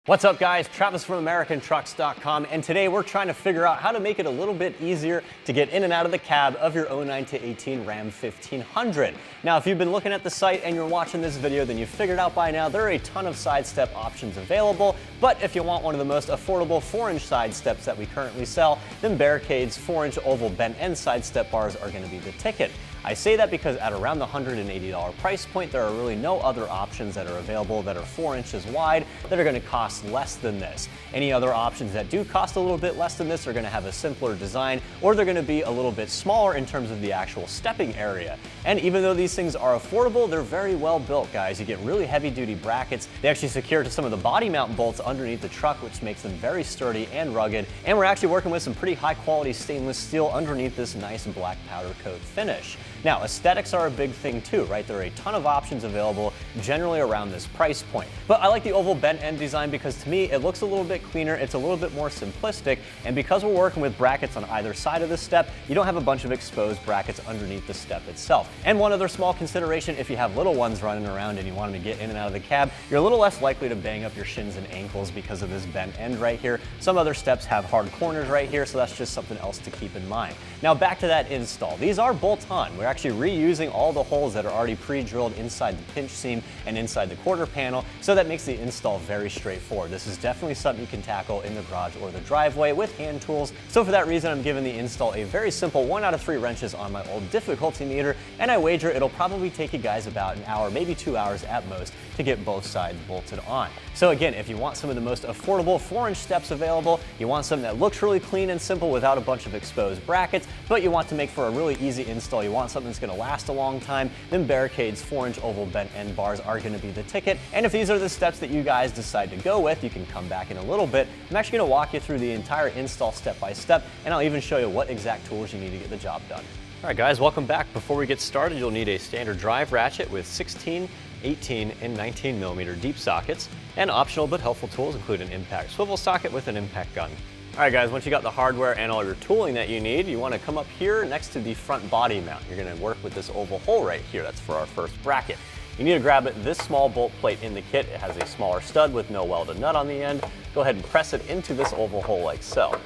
What's up guys, Travis from AmericanTrucks.com, and today we're trying to figure out how to make it a little bit easier to get in and out of the cab of your 09 to 18 Ram 1500. Now if you've been looking at the site and you're watching this video, then you've figured out by now there are a ton of side step options available, but if you want one of the most affordable 4-inch side steps that we currently sell, then Barricade's 4-inch oval bent end side step bars are going to be the ticket. I say that because at around the $180 price point, there are really no other options that are available that are 4 inches wide that are going to cost less than this. Any other options that do cost a little bit less than this are going to have a simpler design, or they're going to be a little bit smaller in terms of the actual stepping area. And even though these things are affordable, they're very well built, guys. You get really heavy duty brackets. They actually secure to some of the body mount bolts underneath the truck, which makes them very sturdy and rugged. And we're actually working with some pretty high quality stainless steel underneath this nice black powder coat finish. Now, aesthetics are a big thing too, right? There are a ton of options available generally around this price point. But I like the oval bent end design because to me, it looks a little bit cleaner, it's a little bit more simplistic, and because we're working with brackets on either side of the step, you don't have a bunch of exposed brackets underneath the step itself. And one other small consideration, if you have little ones running around and you want them to get in and out of the cab, you're a little less likely to bang up your shins and ankles because of this bent end right here. Some other steps have hard corners right here, so that's just something else to keep in mind. Now back to that install. These are bolt-on. We're actually reusing all the holes that are already pre-drilled inside the pinch seam and inside the quarter panel, so that makes the install very straightforward. This is definitely something you can tackle in the garage or the driveway with hand tools. So for that reason, I'm giving the install a very simple 1 out of 3 wrenches on my old difficulty meter, and I wager it'll probably take you guys about an hour, maybe 2 hours at most, to get both sides bolted on. So again, if you want some of the most affordable 4-inch steps available, you want something that looks really clean and simple without a bunch of exposed brackets, but you want to make for a really easy install, you want something that's going to last a long time, then Barricade's 4-inch oval bent end bars are going to be the ticket. And if these are the steps that you guys decide to go with, you can come back in a little bit. I'm actually going to walk you through the entire install step by step, and I'll even show you what exact tools you need to get the job done. All right guys, welcome back. Before we get started, you'll need a standard drive ratchet with 16, 18, and 19 millimeter deep sockets, and optional but helpful tools include an impact swivel socket with an impact gun. All right guys, once you got the hardware and all your tooling that you need, you want to come up here next to the front body mount. You're going to work with this oval hole right here. That's for our first bracket. You need to grab this small bolt plate in the kit. It has a smaller stud with no welded nut on the end. Go ahead and press it into this oval hole like so.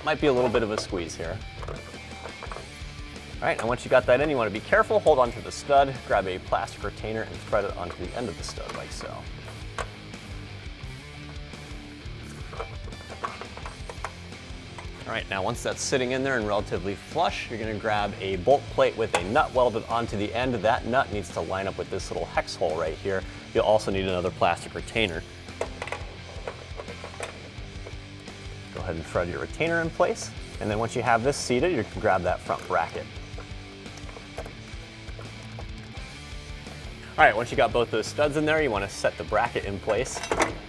Might be a little bit of a squeeze here. All right, and once you got that in, you want to be careful. Hold onto the stud, grab a plastic retainer and thread it onto the end of the stud like so. All right, now once that's sitting in there and relatively flush, you're going to grab a bolt plate with a nut welded onto the end. That nut needs to line up with this little hex hole right here. You'll also need another plastic retainer. Go ahead and thread your retainer in place, and then once you have this seated, you can grab that front bracket. All right, once you got both those studs in there, you want to set the bracket in place.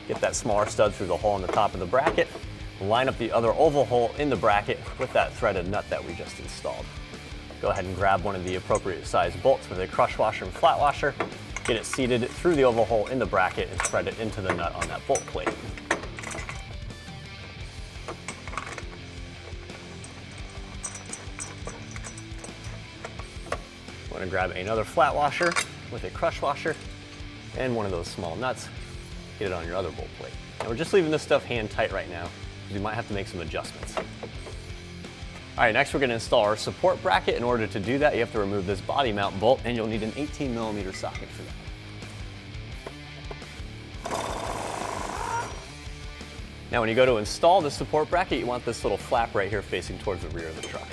Get that smaller stud through the hole in the top of the bracket. Line up the other oval hole in the bracket with that threaded nut that we just installed. Go ahead and grab one of the appropriate size bolts with a crush washer and flat washer. Get it seated through the oval hole in the bracket and thread it into the nut on that bolt plate. I'm going to grab another flat washer with a crush washer and one of those small nuts. Get it on your other bolt plate. Now we're just leaving this stuff hand tight right now, because we might have to make some adjustments. All right, next we're going to install our support bracket. In order to do that, you have to remove this body mount bolt, and you'll need an 18 millimeter socket for that. Now when you go to install the support bracket, you want this little flap right here facing towards the rear of the truck.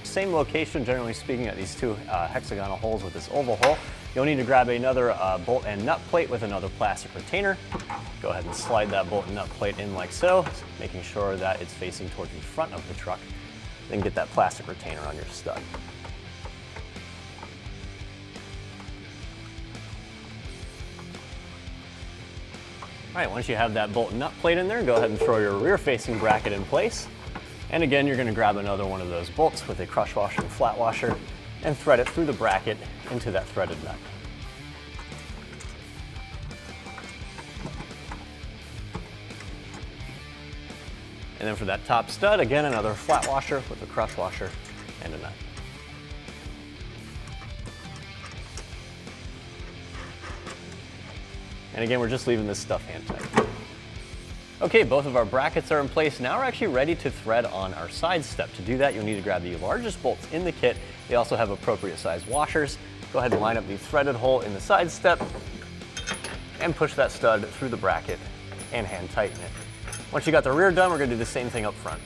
Same location, generally speaking, at these two hexagonal holes with this oval hole. You'll need to grab another bolt and nut plate with another plastic retainer. Go ahead and slide that bolt and nut plate in like so, making sure that it's facing towards the front of the truck. Then get that plastic retainer on your stud. All right, once you have that bolt and nut plate in there, go ahead and throw your rear-facing bracket in place. And again, you're going to grab another one of those bolts with a crush washer and flat washer and thread it through the bracket into that threaded nut. And then for that top stud, again, another flat washer with a crush washer and a nut. And again, we're just leaving this stuff hand tight. Okay, both of our brackets are in place. Now we're actually ready to thread on our side step. To do that, you'll need to grab the largest bolts in the kit. They also have appropriate size washers. Go ahead and line up the threaded hole in the side step and push that stud through the bracket and hand tighten it. Once you got the rear done, we're gonna do the same thing up front.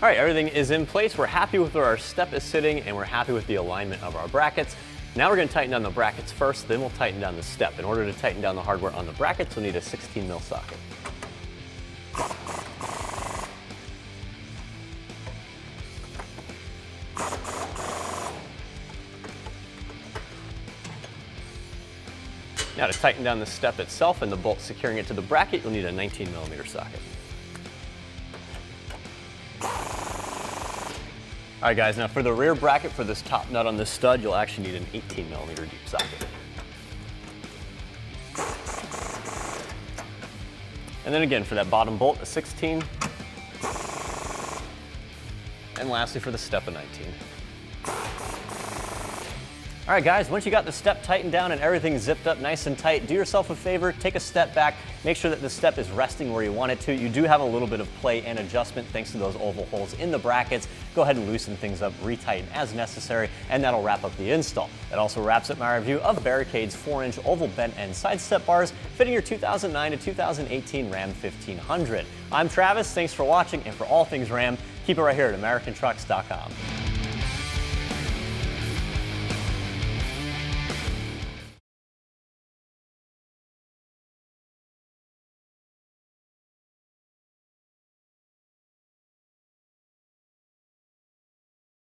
All right, everything is in place. We're happy with where our step is sitting, and we're happy with the alignment of our brackets. Now we're gonna tighten down the brackets first, then we'll tighten down the step. In order to tighten down the hardware on the brackets, we'll need a 16 mil socket. Now to tighten down the step itself and the bolt securing it to the bracket, you'll need a 19 millimeter socket. All right guys, now for the rear bracket for this top nut on this stud, you'll actually need an 18 millimeter deep socket. And then again, for that bottom bolt, a 16. And lastly for the step, a 19. All right guys, once you got the step tightened down and everything zipped up nice and tight, do yourself a favor, take a step back, make sure that the step is resting where you want it to. You do have a little bit of play and adjustment thanks to those oval holes in the brackets. Go ahead and loosen things up, retighten as necessary, and that'll wrap up the install. That also wraps up my review of Barricade's 4-inch oval bent end side step bars fitting your 2009 to 2018 Ram 1500. I'm Travis, thanks for watching, and for all things Ram, keep it right here at AmericanTrucks.com.